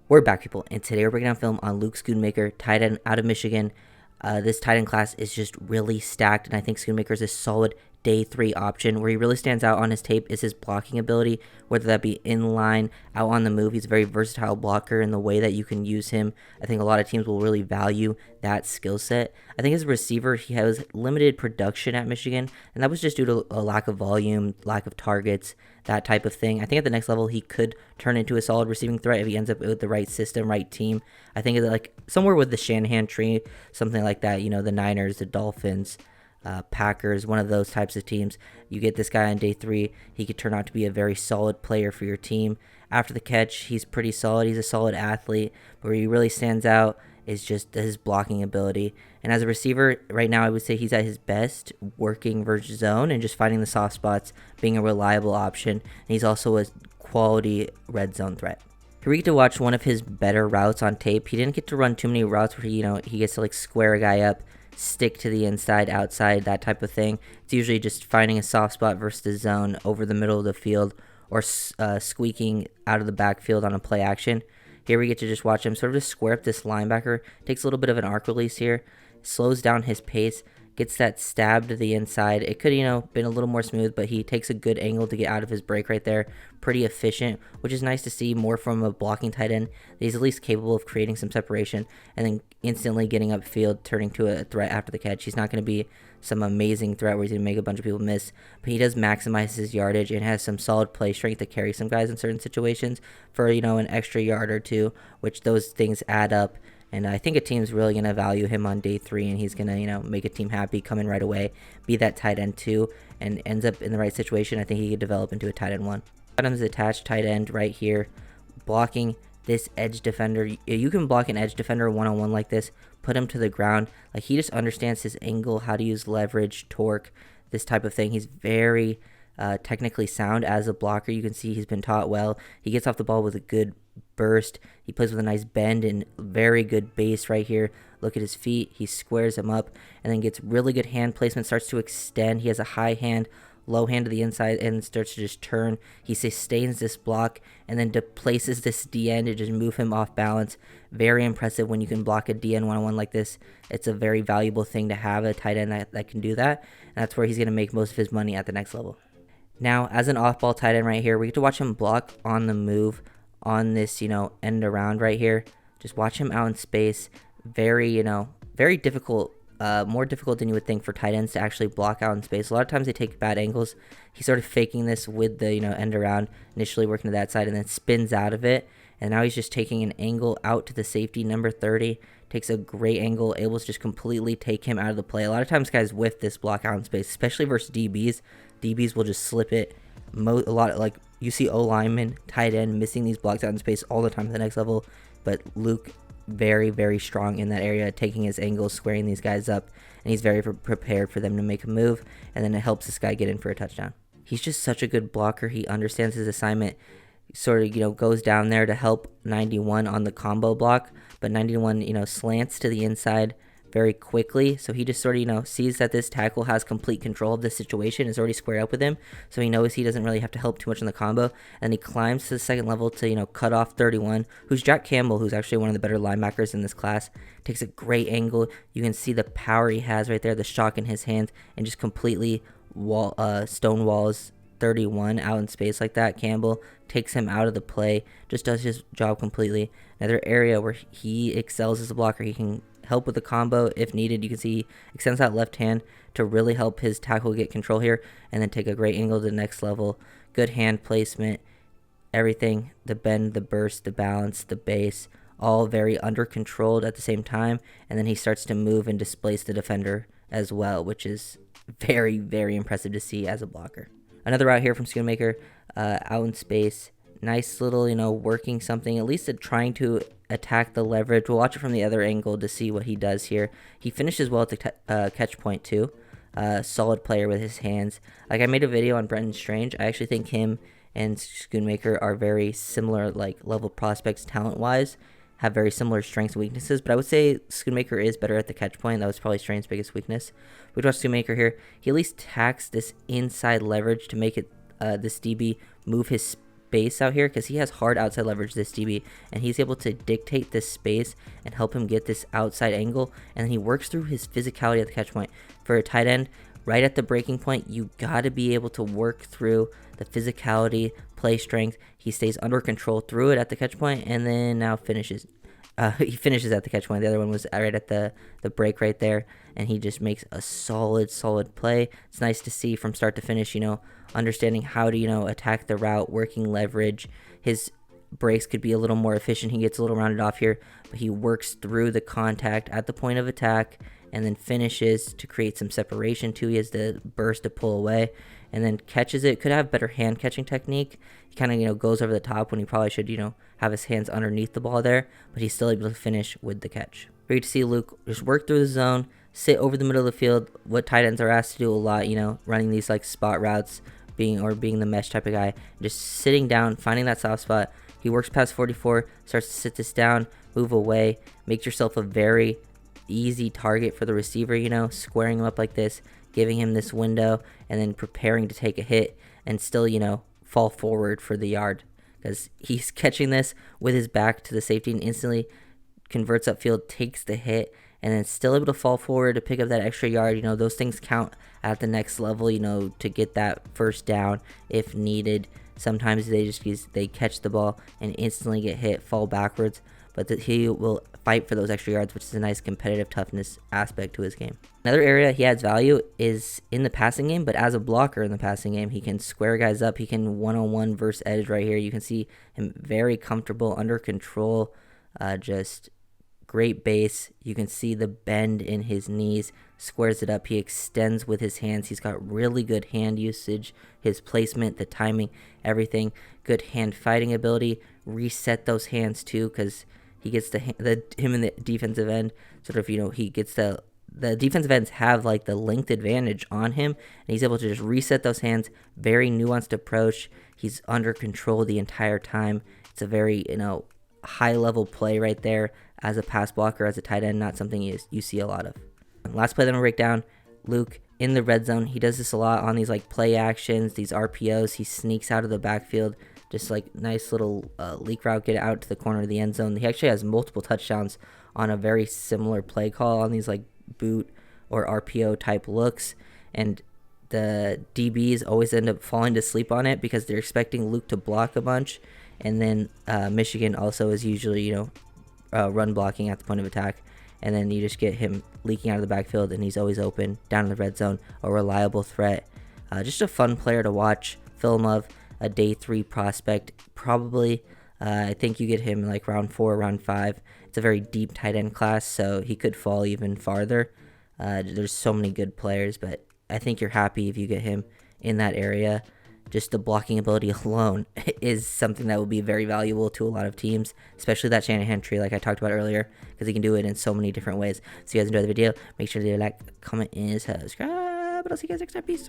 We're back, people, and today we're breaking down film on Luke Schoonmaker, tight end out of Michigan. This tight end class is just really stacked, and I think Schoonmaker is a solid day 3 option. Where he really stands out on his tape is his blocking ability, whether that be in line, out on the move. He's a very versatile blocker in the way that you can use him. I think a lot of teams will really value that skill set. I think as a receiver, he has limited production at Michigan, and that was just due to a lack of volume, lack of targets, that type of thing. I think at the next level, he could turn into a solid receiving threat if he ends up with the right system, right team. I think like somewhere with the Shanahan tree, something like that, you know, the Niners, the Dolphins, Packers, one of those types of teams. You get this guy on day 3, he could turn out to be a very solid player for your team. After the catch, he's pretty solid. He's a solid athlete, but where he really stands out is just his blocking ability. And as a receiver, right now, I would say he's at his best working versus zone and just finding the soft spots, being a reliable option. And he's also a quality red zone threat. Here we get to watch one of his better routes on tape. He didn't get to run too many routes where he gets to like square a guy up, stick to the inside, outside, that type of thing. It's usually just finding a soft spot versus the zone over the middle of the field or squeaking out of the backfield on a play action. Here we get to just watch him sort of just square up this linebacker. Takes a little bit of an arc release here, slows down his pace, gets that stab to the inside. It could, been a little more smooth, but he takes a good angle to get out of his break right there. Pretty efficient, which is nice to see more from a blocking tight end. He's at least capable of creating some separation and then instantly getting upfield, turning to a threat after the catch. He's not going to be some amazing threat where he's going to make a bunch of people miss, but he does maximize his yardage and has some solid play strength to carry some guys in certain situations for, an extra yard or two, which those things add up. And I think a team's really going to value him on day 3, and he's going to, make a team happy, come in right away, be that tight end 2, and ends up in the right situation. I think he could develop into a tight end 1. Adams attached tight end right here, blocking this edge defender. You can block an edge defender one-on-one like this, put him to the ground. Like, he just understands his angle, how to use leverage, torque, this type of thing. He's very technically sound as a blocker. You can see he's been taught well. He gets off the ball with a good burst. He plays with a nice bend and very good base right here. Look at his feet. He squares them up and then gets really good hand placement, starts to extend. He has a high hand, low hand to the inside, and starts to just turn. He sustains this block and then displaces this DN to just move him off balance. Very impressive when you can block a DN one-on-one like this. It's a very valuable thing to have, a tight end that can do that. And that's where he's going to make most of his money at the next level. Now, as an off-ball tight end right here, we get to watch him block on the move on this, end around right here. Just watch him out in space. Very, very difficult, more difficult than you would think for tight ends to actually block out in space. A lot of times they take bad angles. He's sort of faking this with the, end around, initially working to that side and then spins out of it. And now he's just taking an angle out to the safety, number 30. Takes a great angle, able to just completely take him out of the play. A lot of times guys whiff this block out in space, especially versus DBs. DBs will just slip it. A lot of, like, you see O-linemen, tight end, missing these blocks out in space all the time at the next level. But Luke, very, very strong in that area, taking his angles, squaring these guys up. And he's very prepared for them to make a move. And then it helps this guy get in for a touchdown. He's just such a good blocker. He understands his assignment. Sort of, goes down there to help 91 on the combo block. But 91, slants to the inside very quickly. So he just sort of, sees that this tackle has complete control of the situation, is already squared up with him. So he knows he doesn't really have to help too much in the combo. And he climbs to the second level to, cut off 31, who's Jack Campbell, who's actually one of the better linebackers in this class. Takes a great angle. You can see the power he has right there, the shock in his hands, and just completely stonewalls 31 out in space like that. Campbell takes him out of the play, just does his job completely. Another area where he excels as a blocker. He can help with the combo if needed. You can see he extends that left hand to really help his tackle get control here and then take a great angle to the next level. Good hand placement, everything, the bend, the burst, the balance, the base, all very under controlled at the same time. And then he starts to move and displace the defender as well, which is very, very impressive to see as a blocker. Another route here from Schoonmaker, out in space. Nice little, working something, at least trying to attack the leverage. We'll watch it from the other angle to see what he does here. He finishes well at the catch point too. Solid player with his hands. Like, I made a video on Brenton Strange. I actually think him and Schoonmaker are very similar, like, level prospects talent-wise. Have very similar strengths and weaknesses, but I would say Schoonmaker is better at the catch point. That was probably Strange's biggest weakness. We watch Schoonmaker here. He at least tacks this inside leverage to make it this DB move his base out here because he has hard outside leverage, this DB, and he's able to dictate this space and help him get this outside angle, and then he works through his physicality at the catch point. For a tight end, right at the breaking point, you got to be able to work through the physicality, play strength. He stays under control through it at the catch point, and then now finishes. He finishes at the catch point. The other one was right at the break right there, and he just makes a solid play. It's nice to see from start to finish, understanding how to, attack the route, working leverage. His breaks could be a little more efficient. He gets a little rounded off here, but he works through the contact at the point of attack and then finishes to create some separation too. He has the burst to pull away and then catches it. Could have better hand catching technique. He kind of, goes over the top when he probably should, have his hands underneath the ball there, but he's still able to finish with the catch. Great to see Luke just work through the zone, sit over the middle of the field, what tight ends are asked to do a lot, running these like spot routes, being the mesh type of guy, just sitting down, finding that soft spot. He works past 44, starts to sit this down, move away, makes yourself a very easy target for the receiver, squaring him up like this, giving him this window, and then preparing to take a hit and still, fall forward for the yard, because he's catching this with his back to the safety and instantly converts upfield, takes the hit, and then still able to fall forward to pick up that extra yard. Those things count at the next level, to get that first down if needed. Sometimes they catch the ball and instantly get hit, fall backwards, but he will fight for those extra yards, which is a nice competitive toughness aspect to his game. Another area he adds value is in the passing game, but as a blocker in the passing game, he can square guys up. He can one-on-one versus edge right here. You can see him very comfortable, under control, just great base. You can see the bend in his knees, squares it up. He extends with his hands. He's got really good hand usage, his placement, the timing, everything. Good hand fighting ability. Reset those hands too, because he gets him and the defensive end sort of, he gets the defensive ends have like the length advantage on him, and he's able to just reset those hands. Very nuanced approach. He's under control the entire time. It's a very, high level play right there as a pass blocker, as a tight end, not something you see a lot of. Last play that I'm gonna break down, Luke in the red zone. He does this a lot on these like play actions, these RPOs. He sneaks out of the backfield, just like nice little leak route, get out to the corner of the end zone. He actually has multiple touchdowns on a very similar play call on these like boot or RPO type looks, and the DBs always end up falling to sleep on it because they're expecting Luke to block a bunch. And then Michigan also is usually, run blocking at the point of attack. And then you just get him leaking out of the backfield, and he's always open down in the red zone, a reliable threat. Just a fun player to watch. Film of a day 3 prospect, probably. I think you get him like round 4, round 5. It's a very deep tight end class, so he could fall even farther. There's so many good players, but I think you're happy if you get him in that area. Just the blocking ability alone is something that will be very valuable to a lot of teams, especially that Shanahan tree like I talked about earlier, because he can do it in so many different ways. So if you guys enjoyed the video, make sure to like, comment, and subscribe. But I'll see you guys next time. Peace.